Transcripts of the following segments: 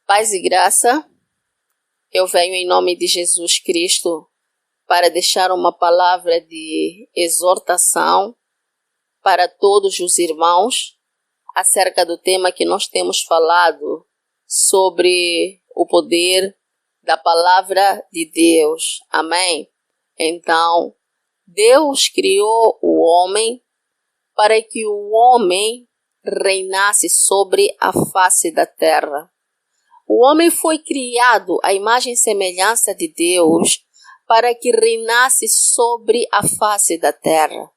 Paz e graça, eu venho em nome de Jesus Cristo para deixar uma palavra de exortação para todos os irmãos acerca do tema que nós temos falado sobre o poder da palavra de Deus. Amém? Então, Deus criou o homem para que o homem reinasse sobre a face da terra. O homem foi criado à imagem e semelhança de Deus para que reinasse sobre a face da terra,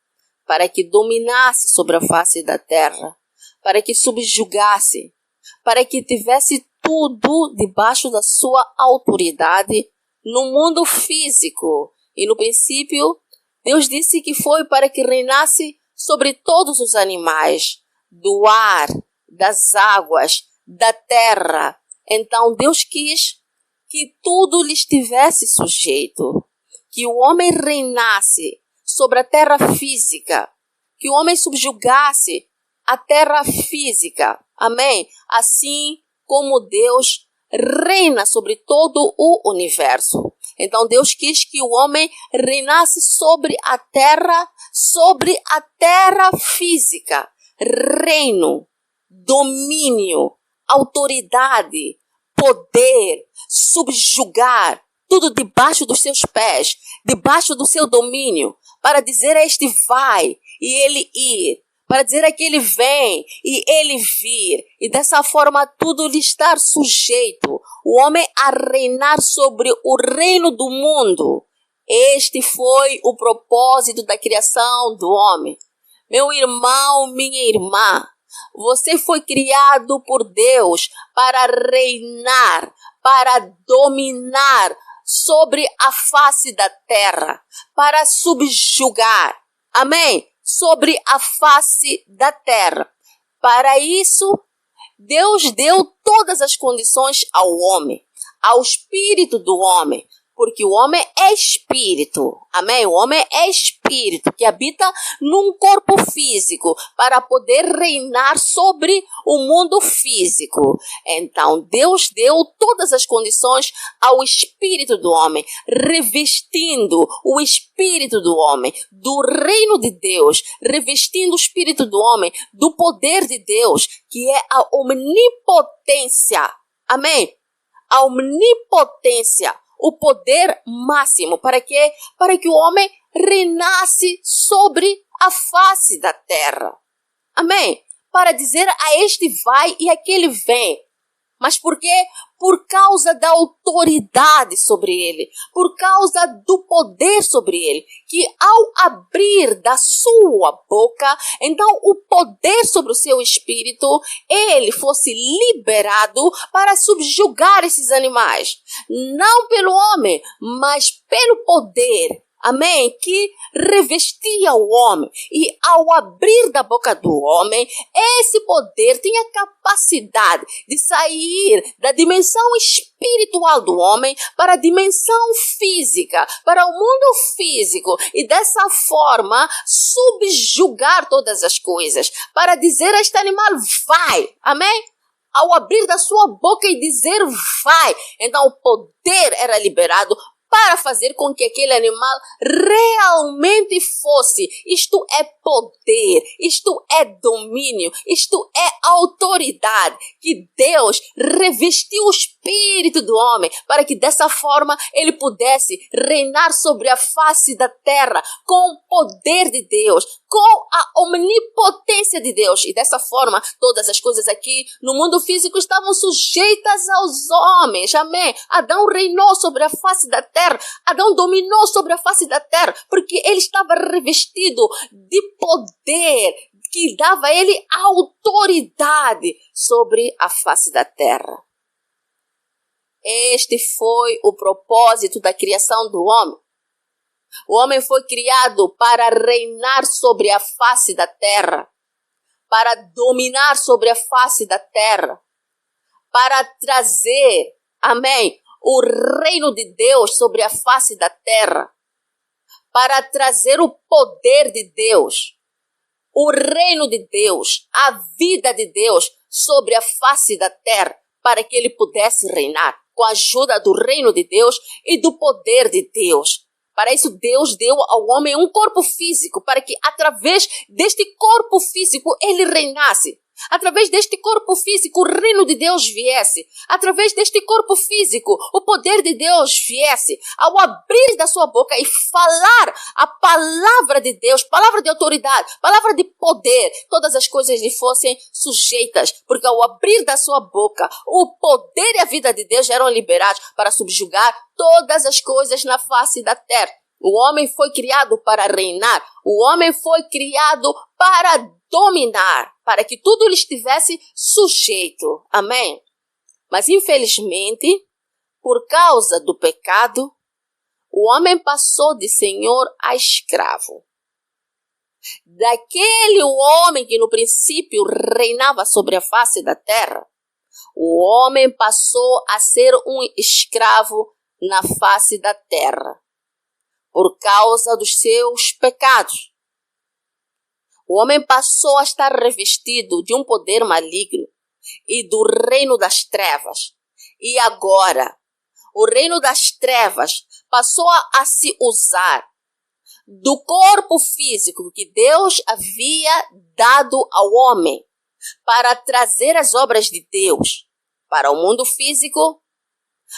para que dominasse sobre a face da terra, para que subjugasse, para que tivesse tudo debaixo da sua autoridade no mundo físico. E no princípio, Deus disse que foi para que reinasse sobre todos os animais, do ar, das águas, da terra. Então Deus quis que tudo lhe estivesse sujeito, que o homem reinasse sobre a terra física, que o homem subjugasse a terra física. Amém? Assim como Deus reina sobre todo o universo. Então Deus quis que o homem reinasse sobre a terra física. Reino, domínio, autoridade, poder, subjugar, tudo debaixo dos seus pés, debaixo do seu domínio, para dizer a este vai e ele ir, para dizer a aquele vem e ele vir, e dessa forma tudo lhe estar sujeito, o homem a reinar sobre o reino do mundo. Este foi o propósito da criação do homem. Meu irmão, minha irmã, você foi criado por Deus para reinar, para dominar sobre a face da terra, para subjugar, amém? Sobre a face da terra. Para isso, Deus deu todas as condições ao homem, ao espírito do homem, porque o homem é espírito, amém? O homem é espírito que habita num corpo físico para poder reinar sobre o mundo físico. Então, Deus deu todas as condições ao espírito do homem, revestindo o espírito do homem do reino de Deus, revestindo o espírito do homem do poder de Deus, que é a omnipotência, amém? A omnipotência, o poder máximo, para quê? Para que o homem reinasse sobre a face da terra. Amém? Para dizer a este vai e aquele vem. Mas por quê? Por causa da autoridade sobre ele, por causa do poder sobre ele, que ao abrir da sua boca, então o poder sobre o seu espírito, ele fosse liberado para subjugar esses animais. Não pelo homem, mas pelo poder. Amém? Que revestia o homem. E ao abrir da boca do homem, esse poder tinha capacidade de sair da dimensão espiritual do homem para a dimensão física, para o mundo físico. E dessa forma, subjugar todas as coisas. Para dizer a este animal, vai. Amém? Ao abrir da sua boca e dizer, vai. Então o poder era liberado para fazer com que aquele animal realmente fosse. Isto é poder, isto é domínio, isto é autoridade, que Deus revestiu o espírito do homem, para que dessa forma ele pudesse reinar sobre a face da terra, com o poder de Deus, com a omnipotência de Deus. E dessa forma, todas as coisas aqui no mundo físico estavam sujeitas aos homens, amém? Adão reinou sobre a face da terra, Adão dominou sobre a face da terra, porque ele estava revestido de poder, que dava a ele autoridade sobre a face da terra. Este foi o propósito da criação do homem. O homem foi criado para reinar sobre a face da terra, para dominar sobre a face da terra, para trazer, amém, o reino de Deus sobre a face da terra, para trazer o poder de Deus, o reino de Deus, a vida de Deus sobre a face da terra, para que ele pudesse reinar com a ajuda do reino de Deus e do poder de Deus. Para isso, Deus deu ao homem um corpo físico, para que através deste corpo físico ele reinasse. Através deste corpo físico, o reino de Deus viesse. Através deste corpo físico, o poder de Deus viesse. Ao abrir da sua boca e falar a palavra de Deus, palavra de autoridade, palavra de poder, todas as coisas lhe fossem sujeitas. Porque ao abrir da sua boca, o poder e a vida de Deus eram liberados para subjugar todas as coisas na face da terra. O homem foi criado para reinar. O homem foi criado para dominar, para que tudo lhe estivesse sujeito. Amém? Mas, infelizmente, por causa do pecado, o homem passou de senhor a escravo. Daquele homem que no princípio reinava sobre a face da terra, o homem passou a ser um escravo na face da terra, por causa dos seus pecados. O homem passou a estar revestido de um poder maligno e do reino das trevas. E agora, o reino das trevas passou a se usar do corpo físico que Deus havia dado ao homem para trazer as obras de Deus para o mundo físico,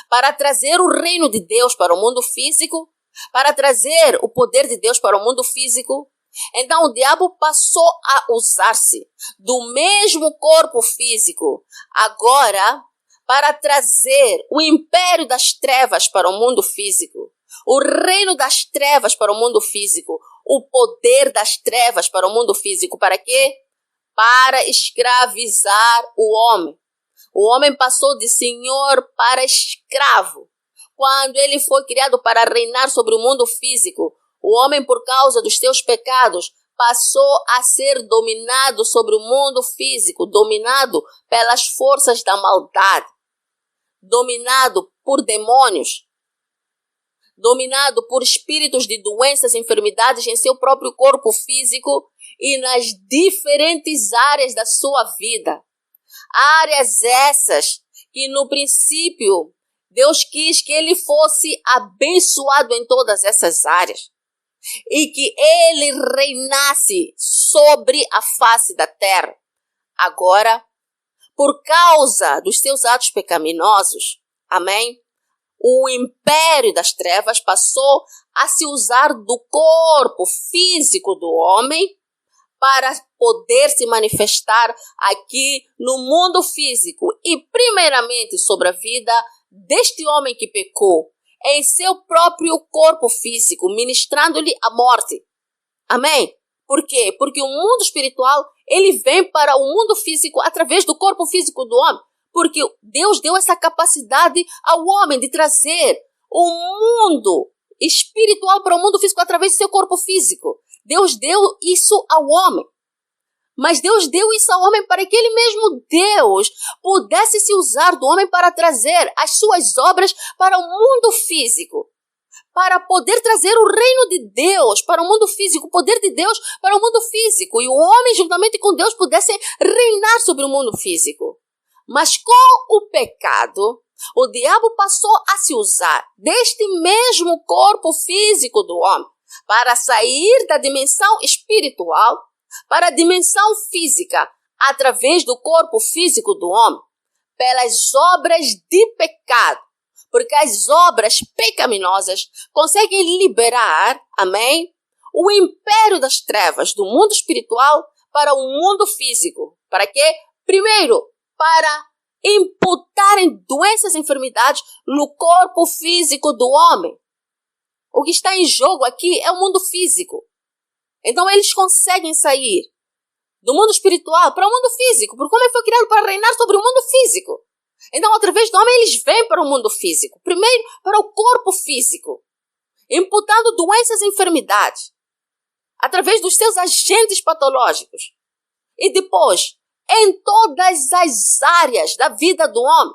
para trazer o reino de Deus para o mundo físico, para trazer o poder de Deus para o mundo físico. Então o diabo passou a usar-se do mesmo corpo físico agora para trazer o império das trevas para o mundo físico, o reino das trevas para o mundo físico, o poder das trevas para o mundo físico. Para quê? Para escravizar o homem. O homem passou de senhor para escravo. Quando ele foi criado para reinar sobre o mundo físico, o homem, por causa dos seus pecados, passou a ser dominado sobre o mundo físico, dominado pelas forças da maldade, dominado por demônios, dominado por espíritos de doenças e enfermidades em seu próprio corpo físico e nas diferentes áreas da sua vida. Áreas essas que no princípio Deus quis que ele fosse abençoado em todas essas áreas e que ele reinasse sobre a face da terra. Agora, por causa dos seus atos pecaminosos, amém? O império das trevas passou a se usar do corpo físico do homem para poder se manifestar aqui no mundo físico e primeiramente sobre a vida deste homem que pecou em seu próprio corpo físico, ministrando-lhe a morte. Amém? Por quê? Porque o mundo espiritual, ele vem para o mundo físico através do corpo físico do homem. Porque Deus deu essa capacidade ao homem de trazer o mundo espiritual para o mundo físico através do seu corpo físico. Deus deu isso ao homem. Mas Deus deu isso ao homem para que ele mesmo, Deus, pudesse se usar do homem para trazer as suas obras para o mundo físico. Para poder trazer o reino de Deus para o mundo físico, o poder de Deus para o mundo físico. E o homem, juntamente com Deus, pudesse reinar sobre o mundo físico. Mas com o pecado, o diabo passou a se usar deste mesmo corpo físico do homem para sair da dimensão espiritual para a dimensão física através do corpo físico do homem, pelas obras de pecado. Porque as obras pecaminosas conseguem liberar, amém, o império das trevas do mundo espiritual para o mundo físico. Para quê? Primeiro, para imputarem doenças e enfermidades no corpo físico do homem. O que está em jogo aqui é o mundo físico. Então eles conseguem sair do mundo espiritual para o mundo físico, porque o homem foi criado para reinar sobre o mundo físico. Então, através do homem, eles vêm para o mundo físico. Primeiro, para o corpo físico, imputando doenças e enfermidades, através dos seus agentes patológicos. E depois, em todas as áreas da vida do homem.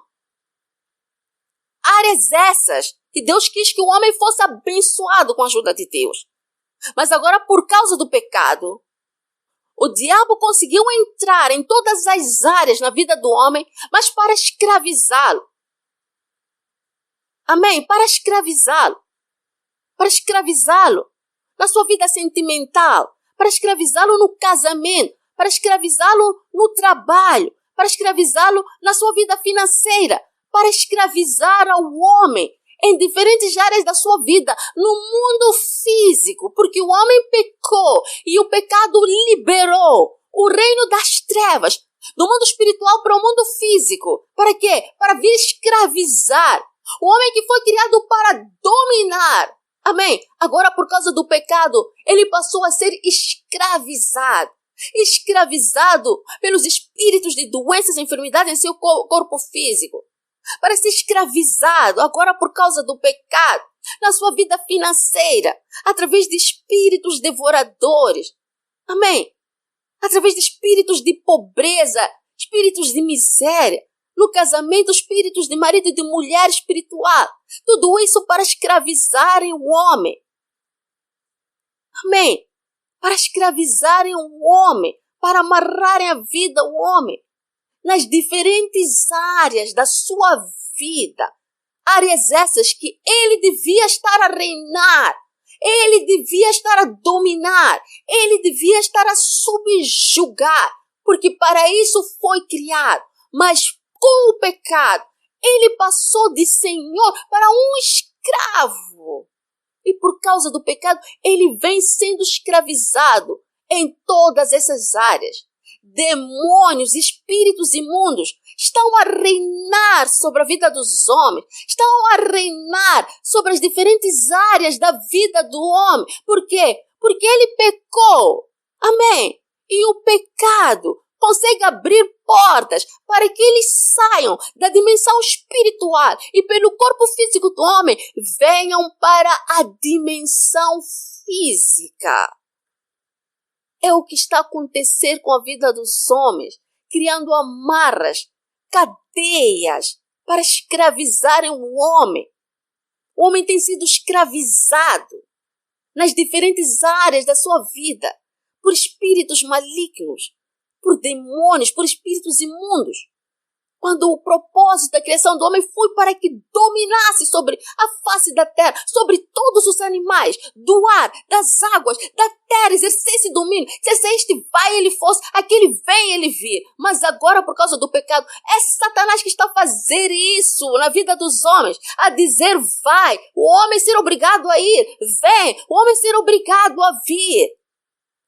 Áreas essas que Deus quis que o homem fosse abençoado com a ajuda de Deus. Mas agora, por causa do pecado, O diabo conseguiu entrar em todas as áreas na vida do homem, mas para escravizá-lo. Amém? Para escravizá-lo. Para escravizá-lo na sua vida sentimental, para escravizá-lo no casamento, para escravizá-lo no trabalho, para escravizá-lo na sua vida financeira, para escravizar ao homem em diferentes áreas da sua vida, no mundo físico, porque o homem pecou e o pecado liberou o reino das trevas do mundo espiritual para o mundo físico. Para quê? Para vir escravizar o homem que foi criado para dominar. Amém? Agora, por causa do pecado, ele passou a ser escravizado. Escravizado pelos espíritos de doenças e enfermidades em seu corpo físico. Para ser escravizado, agora por causa do pecado, na sua vida financeira, através de espíritos devoradores. Amém? Através de espíritos de pobreza, espíritos de miséria. No casamento, espíritos de marido e de mulher espiritual. Tudo isso para escravizarem o homem. Amém? Para escravizarem o homem, para amarrarem a vida do homem nas diferentes áreas da sua vida. Áreas essas que ele devia estar a reinar, ele devia estar a dominar, ele devia estar a subjugar, porque para isso foi criado. Mas com o pecado, ele passou de senhor para um escravo. E por causa do pecado, ele vem sendo escravizado em todas essas áreas. Demônios, espíritos imundos estão a reinar sobre a vida dos homens, estão a reinar sobre as diferentes áreas da vida do homem. Por quê? Porque ele pecou. Amém? E o pecado consegue abrir portas para que eles saiam da dimensão espiritual e pelo corpo físico do homem venham para a dimensão física. É o que está a acontecer com a vida dos homens, criando amarras, cadeias para escravizarem o homem. O homem tem sido escravizado nas diferentes áreas da sua vida por espíritos malignos, por demônios, por espíritos imundos. Quando o propósito da criação do homem foi para que dominasse sobre a face da terra, sobre todos os animais, do ar, das águas, da terra, exercesse domínio. Se este vai, ele fosse, aquele vem, ele vir. Mas agora, por causa do pecado, é Satanás que está a fazer isso na vida dos homens, a dizer vai, o homem ser obrigado a ir, vem, o homem ser obrigado a vir.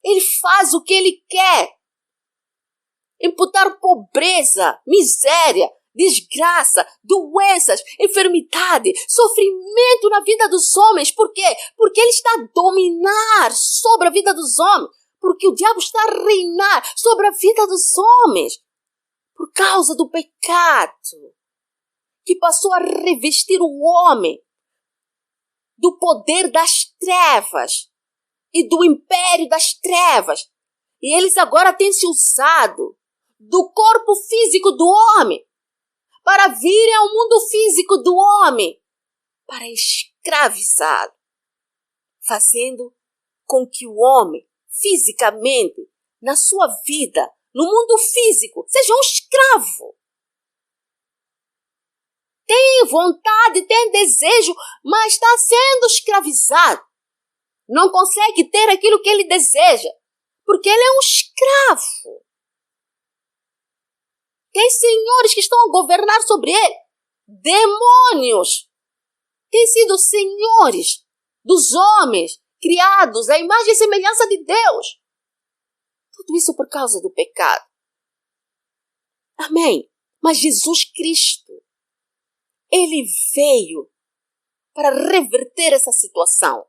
Ele faz o que ele quer. Imputar pobreza, miséria, desgraça, doenças, enfermidade, sofrimento na vida dos homens. Por quê? Porque ele está a dominar sobre a vida dos homens. Porque o diabo está a reinar sobre a vida dos homens. Por causa do pecado que passou a revestir o homem do poder das trevas e do império das trevas. E eles agora têm se usado do corpo físico do homem para virem ao mundo físico do homem para escravizá-lo, fazendo com que o homem fisicamente, na sua vida, no mundo físico, seja um escravo. Tem vontade, tem desejo, mas está sendo escravizado. Não consegue ter aquilo que ele deseja, porque ele é um escravo. Tem senhores que estão a governar sobre ele. Demônios. Têm sido senhores dos homens, criados à imagem e semelhança de Deus. Tudo isso por causa do pecado. Amém? Mas Jesus Cristo, ele veio para reverter essa situação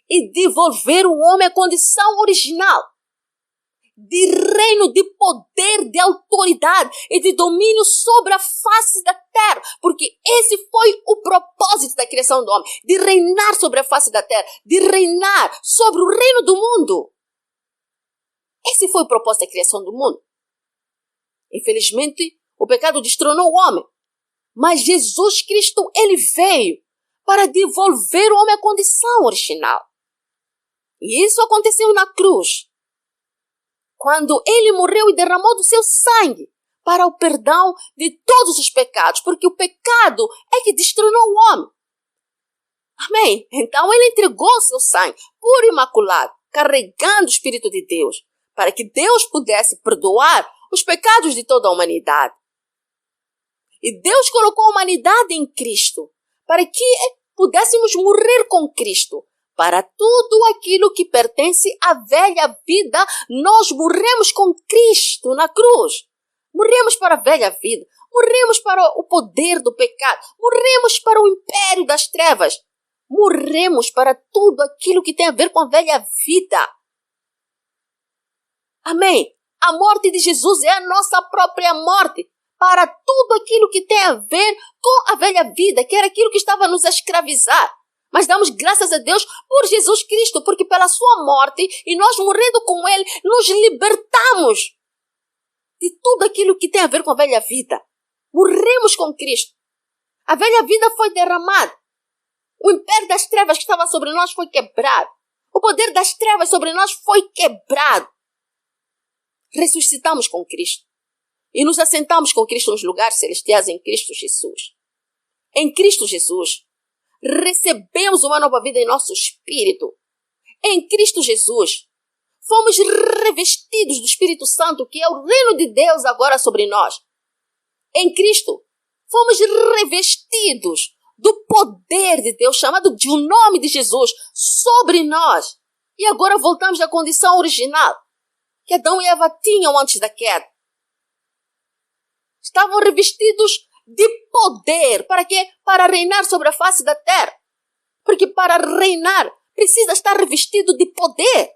e devolver o homem à condição original de reino, de poder, de autoridade e de domínio sobre a face da terra. Porque esse foi o propósito da criação do homem, de reinar sobre a face da terra, de reinar sobre o reino do mundo. Esse foi o propósito da criação do mundo. Infelizmente, o pecado destronou o homem. Mas Jesus Cristo, ele veio para devolver o homem à condição original. E isso aconteceu na cruz. quando ele morreu e derramou do seu sangue para o perdão de todos os pecados, porque o pecado é que destronou o homem. Amém? Então ele entregou o seu sangue puro e imaculado, carregando o Espírito de Deus, para que Deus pudesse perdoar os pecados de toda a humanidade. E Deus colocou a humanidade em Cristo, para que pudéssemos morrer com Cristo. Para tudo aquilo que pertence à velha vida, nós morremos com Cristo na cruz. Morremos para a velha vida, morremos para o poder do pecado, morremos para o império das trevas, morremos para tudo aquilo que tem a ver com a velha vida. Amém? A morte de Jesus é a nossa própria morte para tudo aquilo que tem a ver com a velha vida, que era aquilo que estava a nos escravizar. Mas damos graças a Deus por Jesus Cristo, porque pela sua morte e nós morrendo com Ele, nos libertamos de tudo aquilo que tem a ver com a velha vida. Morremos com Cristo. A velha vida foi derramada. O império das trevas que estava sobre nós foi quebrado. O poder das trevas sobre nós foi quebrado. Ressuscitamos com Cristo. E nos assentamos com Cristo nos lugares celestiais em Cristo Jesus. Em Cristo Jesus, recebemos uma nova vida em nosso espírito. Em Cristo Jesus, fomos revestidos do Espírito Santo, que é o reino de Deus agora sobre nós. Em Cristo, fomos revestidos do poder de Deus, chamado de o nome de Jesus, sobre nós. E agora voltamos à condição original que Adão e Eva tinham antes da queda. Estavam revestidos de poder. Para quê? Para reinar sobre a face da terra. Porque para reinar, precisa estar revestido de poder.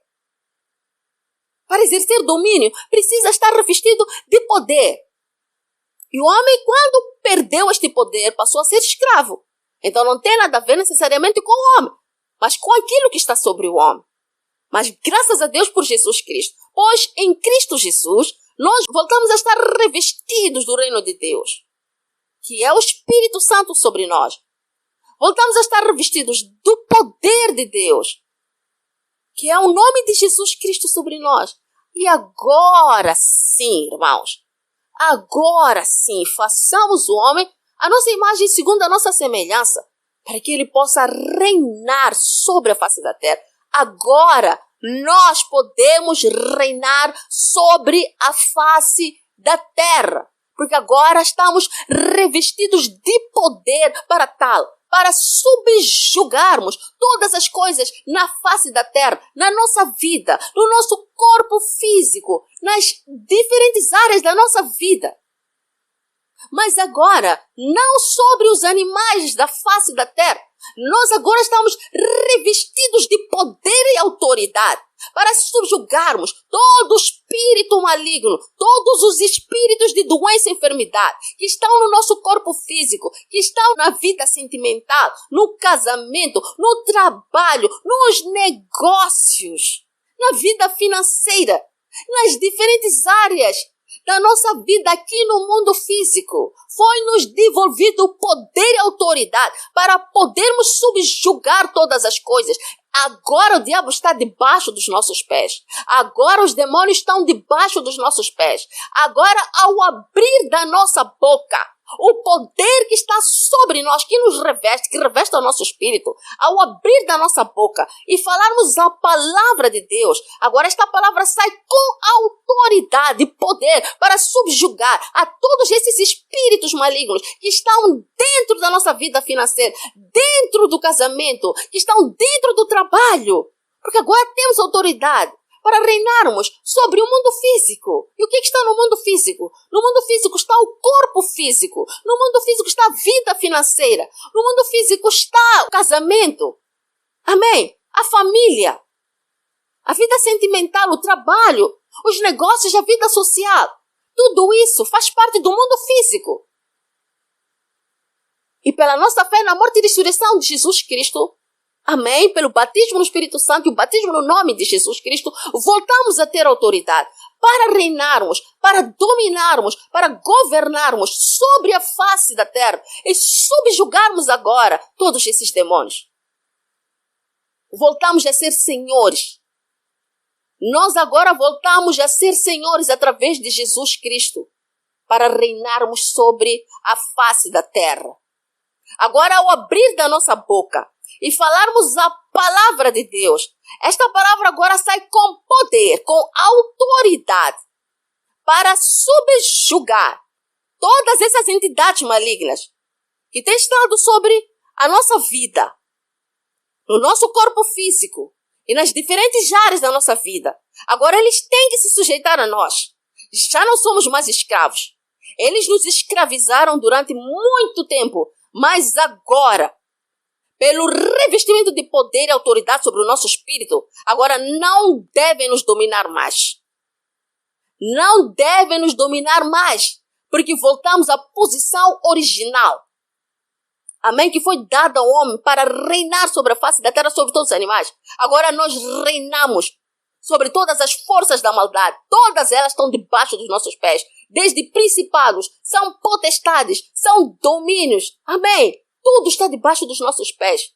Para exercer domínio, precisa estar revestido de poder. E o homem, quando perdeu este poder, passou a ser escravo. Então não tem nada a ver necessariamente com o homem, mas com aquilo que está sobre o homem. Mas graças a Deus por Jesus Cristo. Pois em Cristo Jesus, nós voltamos a estar revestidos do reino de Deus, que é o Espírito Santo sobre nós. Voltamos a estar revestidos do poder de Deus, que é o nome de Jesus Cristo sobre nós. E agora sim, irmãos, agora sim, façamos o homem a nossa imagem segundo a nossa semelhança, para que ele possa reinar sobre a face da terra. Agora nós podemos reinar sobre a face da terra, porque agora estamos revestidos de poder para tal, para subjugarmos todas as coisas na face da terra, na nossa vida, no nosso corpo físico, nas diferentes áreas da nossa vida. Mas agora, não sobre os animais da face da terra. Nós agora estamos revestidos de poder e autoridade para subjugarmos todo espírito maligno, todos os espíritos de doença e enfermidade que estão no nosso corpo físico, que estão na vida sentimental, no casamento, no trabalho, nos negócios, na vida financeira, nas diferentes áreas da nossa vida aqui no mundo físico. Foi-nos devolvido o poder e a autoridade para podermos subjugar todas as coisas. Agora o diabo está debaixo dos nossos pés. Agora os demônios estão debaixo dos nossos pés. Agora, ao abrir da nossa boca o poder que está sobre nós, que nos reveste, que reveste o nosso espírito, ao abrir da nossa boca e falarmos a palavra de Deus, agora esta palavra sai com autoridade e poder para subjugar a todos esses espíritos malignos que estão dentro da nossa vida financeira, dentro do casamento, que estão dentro do trabalho, porque agora temos autoridade para reinarmos sobre o mundo físico. E o que está no mundo físico? No mundo físico está o corpo físico. No mundo físico está a vida financeira. No mundo físico está o casamento. Amém? A família. A vida sentimental, o trabalho, os negócios, a vida social. Tudo isso faz parte do mundo físico. E pela nossa fé na morte e ressurreição de Jesus Cristo, amém? Pelo batismo no Espírito Santo e o batismo no nome de Jesus Cristo, voltamos a ter autoridade para reinarmos, para dominarmos, para governarmos sobre a face da terra e subjugarmos agora todos esses demônios. Voltamos a ser senhores. Nós agora voltamos a ser senhores através de Jesus Cristo, para reinarmos sobre a face da terra. Agora, ao abrir da nossa boca e falarmos a palavra de Deus, esta palavra agora sai com poder, com autoridade, para subjugar todas essas entidades malignas que têm estado sobre a nossa vida, no nosso corpo físico e nas diferentes áreas da nossa vida. Agora eles têm que se sujeitar a nós. Já não somos mais escravos. Eles nos escravizaram durante muito tempo, mas agora, pelo revestimento de poder e autoridade sobre o nosso espírito, agora não devem nos dominar mais. Não devem nos dominar mais, porque voltamos à posição original. Amém? Que foi dada ao homem para reinar sobre a face da terra, sobre todos os animais. Agora nós reinamos sobre todas as forças da maldade. Todas elas estão debaixo dos nossos pés. Desde principados, são potestades, são domínios. Amém? Tudo está debaixo dos nossos pés.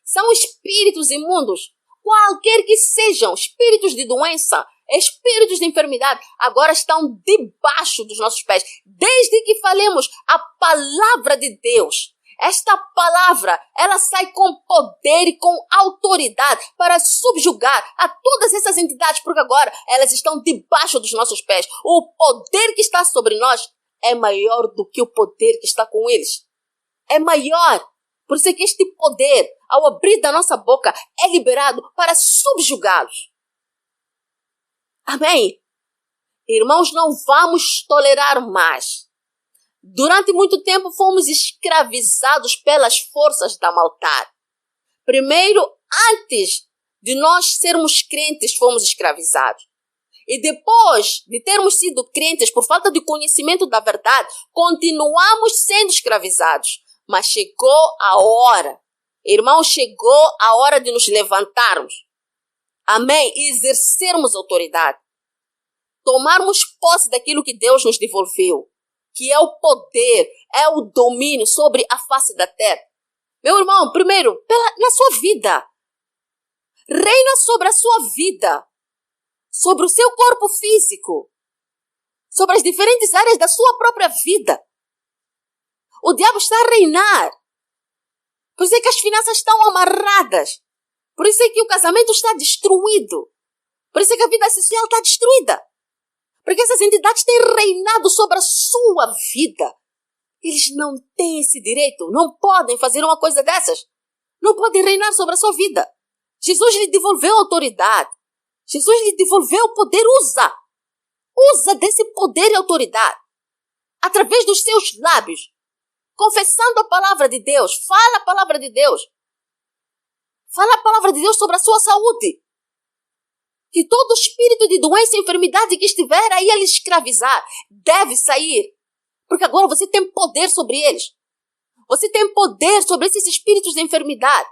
São espíritos imundos, qualquer que sejam, espíritos de doença, espíritos de enfermidade, agora estão debaixo dos nossos pés. Desde que falemos a palavra de Deus, esta palavra, ela sai com poder e com autoridade para subjugar a todas essas entidades, porque agora elas estão debaixo dos nossos pés. O poder que está sobre nós é maior do que o poder que está com eles. É maior. Por isso é que este poder, ao abrir da nossa boca, é liberado para subjugá-los. Amém? Irmãos, não vamos tolerar mais. Durante muito tempo fomos escravizados pelas forças da maldade. Primeiro, antes de nós sermos crentes, fomos escravizados. E depois de termos sido crentes por falta de conhecimento da verdade, continuamos sendo escravizados. Mas chegou a hora, irmãos, chegou a hora de nos levantarmos. Amém? E exercermos autoridade. Tomarmos posse daquilo que Deus nos devolveu, que é o poder, é o domínio sobre a face da terra. Meu irmão, primeiro, na sua vida. Reina sobre a sua vida, sobre o seu corpo físico, sobre as diferentes áreas da sua própria vida. O diabo está a reinar. Por isso é que as finanças estão amarradas. Por isso é que o casamento está destruído. Por isso é que a vida social está destruída. Porque essas entidades têm reinado sobre a sua vida. Eles não têm esse direito. Não podem fazer uma coisa dessas. Não podem reinar sobre a sua vida. Jesus lhe devolveu a autoridade. Jesus lhe devolveu o poder. Usa desse poder e autoridade. Através dos seus lábios. Confessando a palavra de Deus. Fala a palavra de Deus. Fala a palavra de Deus sobre a sua saúde. Que todo espírito de doença e enfermidade que estiver aí a lhe escravizar deve sair. Porque agora você tem poder sobre eles. Você tem poder sobre esses espíritos de enfermidade.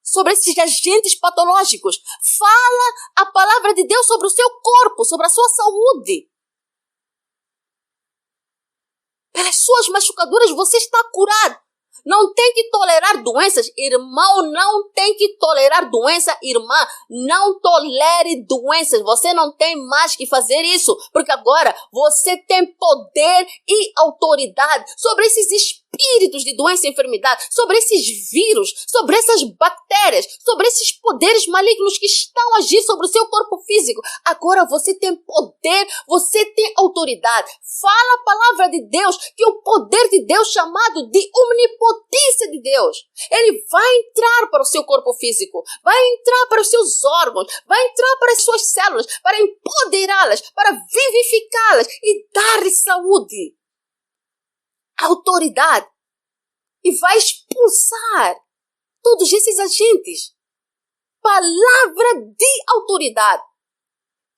Sobre esses agentes patológicos. Fala a palavra de Deus sobre o seu corpo, sobre a sua saúde. Pelas suas machucaduras você está curado. Não tem que tolerar doenças, irmão, não tem que tolerar doença, irmã, não tolere doenças, você não tem mais que fazer isso, porque agora você tem poder e autoridade sobre esses espíritos de doença e enfermidade, sobre esses vírus, sobre essas bactérias, sobre esses poderes malignos que estão a agir sobre o seu corpo físico. Agora você tem poder, você tem autoridade. Fala a palavra de Deus, que o poder de Deus chamado de onipotência de Deus, ele vai entrar para o seu corpo físico, vai entrar para os seus órgãos, vai entrar para as suas células, para empoderá-las, para vivificá-las e dar-lhes saúde, autoridade, e vai expulsar todos esses agentes. Palavra de autoridade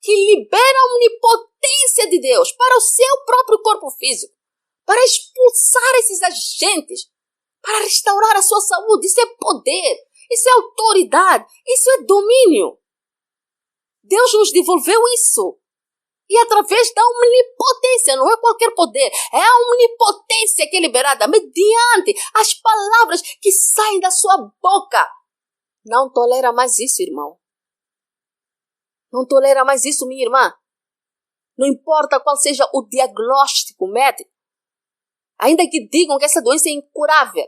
que libera a onipotência de Deus para o seu próprio corpo físico, para expulsar esses agentes, para restaurar a sua saúde. Isso é poder, isso é autoridade, isso é domínio. Deus nos devolveu isso. E através da onipotência, não é qualquer poder, é a onipotência que é liberada mediante as palavras que saem da sua boca. Não tolera mais isso, irmão. Não tolera mais isso, minha irmã. Não importa qual seja o diagnóstico médico. Ainda que digam que essa doença é incurável.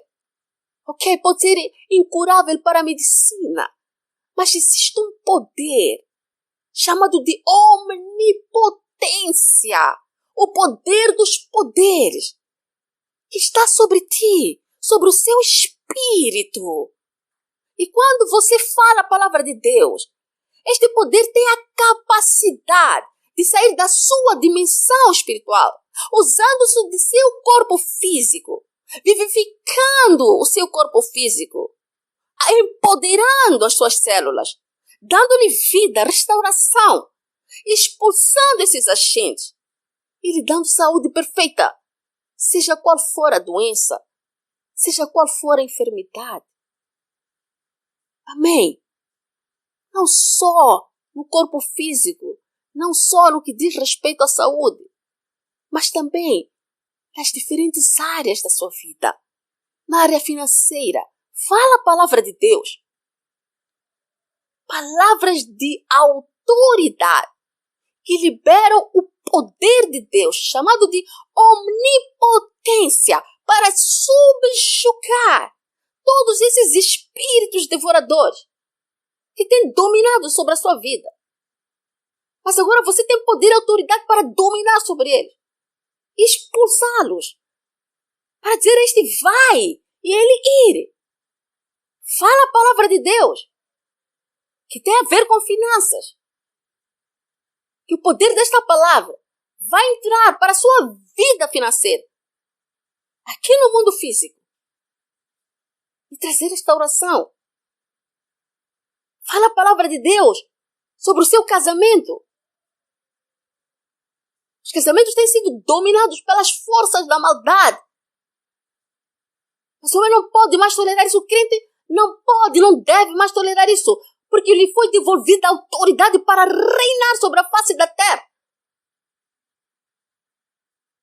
Ok, pode ser incurável para a medicina. Mas existe um poder chamado de omnipotência. O poder dos poderes. Que está sobre ti, sobre o seu espírito. E quando você fala a palavra de Deus, este poder tem a capacidade de sair da sua dimensão espiritual, usando-se de seu corpo físico, vivificando o seu corpo físico, empoderando as suas células, dando-lhe vida, restauração, expulsando esses agentes e lhe dando saúde perfeita, seja qual for a doença, seja qual for a enfermidade. Amém? Não só no corpo físico, não só no que diz respeito à saúde, mas também nas diferentes áreas da sua vida. Na área financeira, fala a palavra de Deus. Palavras de autoridade que liberam o poder de Deus, chamado de omnipotência, para subjugar todos esses espíritos devoradores que têm dominado sobre a sua vida. Mas agora você tem poder e autoridade para dominar sobre eles, expulsá-los, para dizer a este vai e ele ir. Fala a palavra de Deus, que tem a ver com finanças. Que o poder desta palavra vai entrar para a sua vida financeira, aqui no mundo físico, e trazer restauração. Fala a palavra de Deus sobre o seu casamento. Os casamentos têm sido dominados pelas forças da maldade. Mas o homem não pode mais tolerar isso. O crente não pode, não deve mais tolerar isso, porque lhe foi devolvida a autoridade para reinar sobre a face da terra.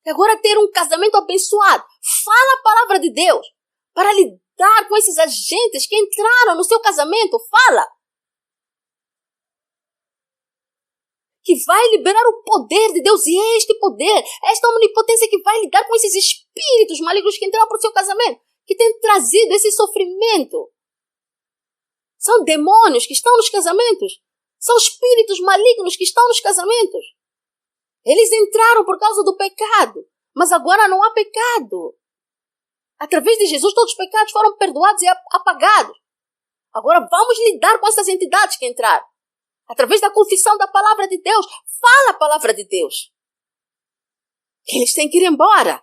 E agora ter um casamento abençoado. Fala a palavra de Deus para lidar com esses agentes que entraram no seu casamento. Fala. Que vai liberar o poder de Deus. E é este poder, esta omnipotência que vai lidar com esses espíritos malignos que entraram para o seu casamento, que tem trazido esse sofrimento. São demônios que estão nos casamentos. São espíritos malignos que estão nos casamentos. Eles entraram por causa do pecado, mas agora não há pecado. Através de Jesus todos os pecados foram perdoados e apagados. Agora vamos lidar com essas entidades que entraram. Através da confissão da palavra de Deus. Fala a palavra de Deus. Que eles têm que ir embora.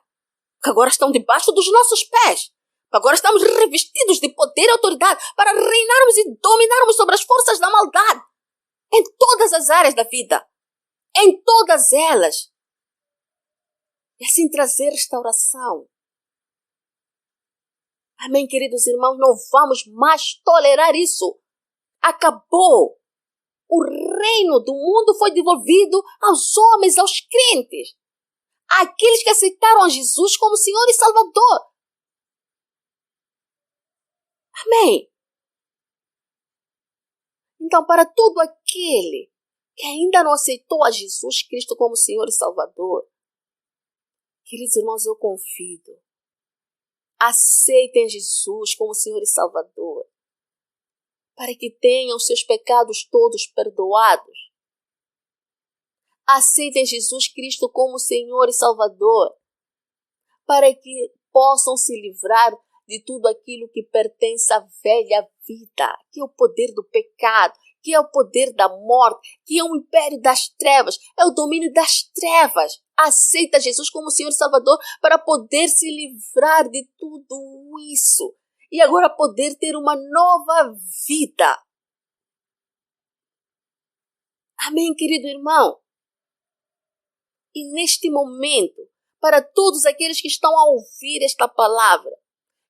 Que agora estão debaixo dos nossos pés. Agora estamos revestidos de poder e autoridade para reinarmos e dominarmos sobre as forças da maldade. Em todas as áreas da vida. Em todas elas. E assim trazer restauração. Amém, queridos irmãos? Não vamos mais tolerar isso. Acabou. O reino do mundo foi devolvido aos homens, aos crentes. Àqueles que aceitaram a Jesus como Senhor e Salvador. Amém. Então, para todo aquele que ainda não aceitou a Jesus Cristo como Senhor e Salvador, queridos irmãos, eu convido. Aceitem Jesus como Senhor e Salvador, para que tenham seus pecados todos perdoados. Aceitem Jesus Cristo como Senhor e Salvador, para que possam se livrar de tudo aquilo que pertence à velha vida, que é o poder do pecado, que é o poder da morte, que é o império das trevas, é o domínio das trevas. Aceita Jesus como Senhor e Salvador para poder se livrar de tudo isso. E agora poder ter uma nova vida. Amém, querido irmão? E neste momento, para todos aqueles que estão a ouvir esta palavra,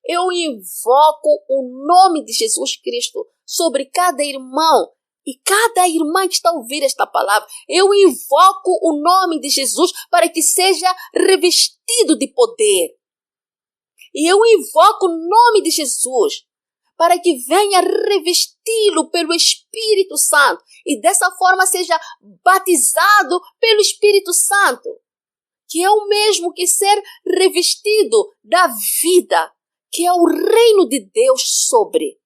eu invoco o nome de Jesus Cristo sobre cada irmão e cada irmã que está a ouvir esta palavra. Eu invoco o nome de Jesus para que seja revestido de poder. E eu invoco o nome de Jesus para que venha revesti-lo pelo Espírito Santo e dessa forma seja batizado pelo Espírito Santo, que é o mesmo que ser revestido da vida, que é o reino de Deus sobre.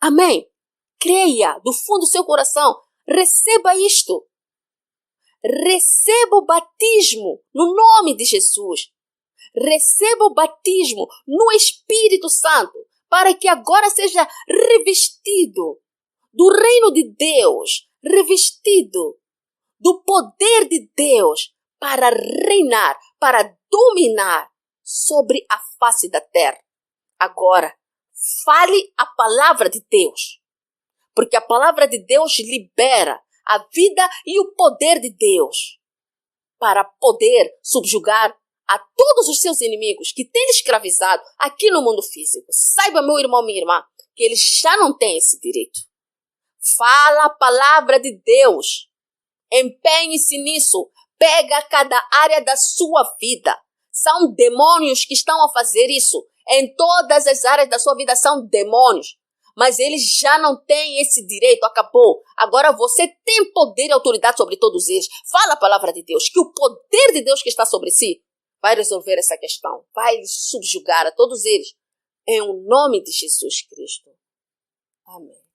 Amém? Creia do fundo do seu coração, receba isto. Receba o batismo no nome de Jesus. Receba o batismo no Espírito Santo, para que agora seja revestido do reino de Deus, revestido do poder de Deus para reinar, para dominar sobre a face da terra. Agora, fale a palavra de Deus, porque a palavra de Deus libera a vida e o poder de Deus para poder subjugar a todos os seus inimigos que têm escravizado aqui no mundo físico. Saiba, meu irmão, minha irmã, que eles já não têm esse direito. Fala a palavra de Deus. Empenhe-se nisso. Pega cada área da sua vida. São demônios que estão a fazer isso. Em todas as áreas da sua vida são demônios. Mas eles já não têm esse direito, acabou. Agora você tem poder e autoridade sobre todos eles. Fala a palavra de Deus, que o poder de Deus que está sobre si vai resolver essa questão. Vai subjugar a todos eles. Em o nome de Jesus Cristo. Amém.